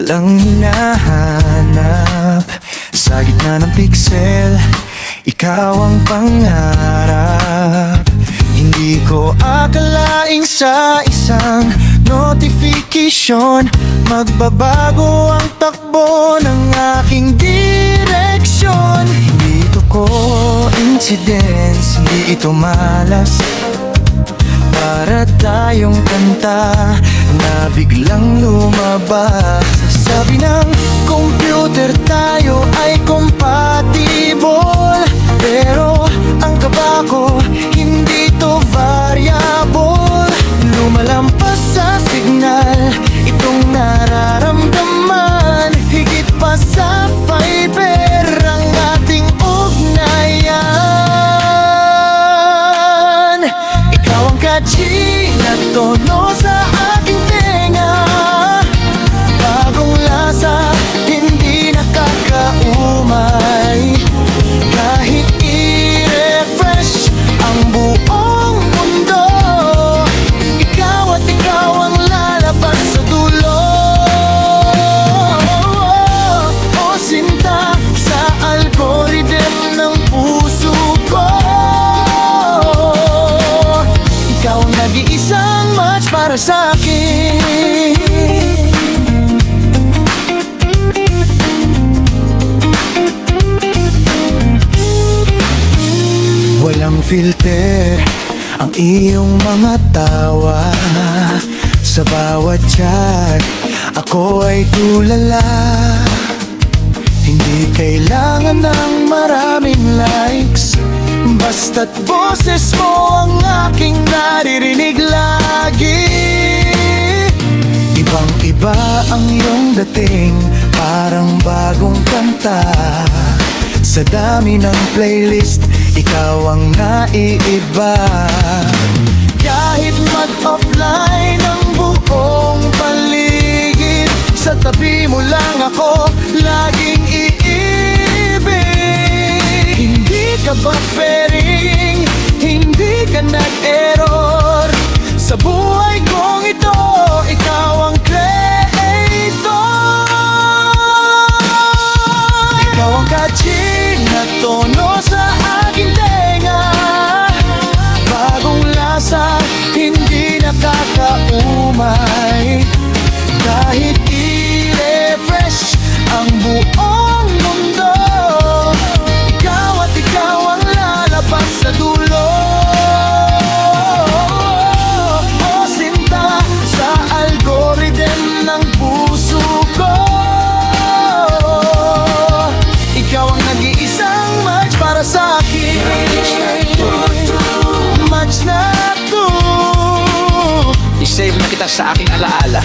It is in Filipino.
Walang hinahanap sa gitna ng pixel, ikaw ang pangarap. Hindi ko akalaing sa isang notification magbabago ang takbo ng aking direksyon. Hindi ito coincidence, hindi ito malas. Para tayong kanta na biglang lumabas. Sabi ng computer tayo ay compatible, pero ang kaba ko hindi to variable. Lumalampas sa signal itong nararamdaman, higit pa sa fiber ang ating ugnayan. Ikaw ang catchy na tono sa aking tenga, bagong lasa, hindi nakakaumay. Kahit i-refresh ang buong mundo, ikaw at ikaw ang lalabas sa dulo. O sinta sa algorithm ng puso ko, ikaw ang nag-iisang match para sa akin. Walang filter ang iyong mga tawa. Sa bawat chat, ako ay tulala. Hindi kailangan ng maraming likes, basta't boses mo ang aking naririnig lagi. Ibang iba ang iyong dating, parang bagong kanta. Sa dami ng playlist, ikaw ang naiiba. Kahit mag-offline ang buong paligid, sa tabi mo lang ako laging iibig. Hindi ka buffering, hindi ka nag-error. Sa buhay kong ito, ikaw ang creator. Ikaw ang catchy na tono sa aking tenga, bagong lasa, hindi nakakaumay. Kahit i-refresh ang buong mundo, ikaw at ikaw ang lalabas sa dulo. O sinta sa algorithm ng puso ko, ikaw ang nag-iisang match para sa akin. Match na to. I-save na kita sa aking alaala.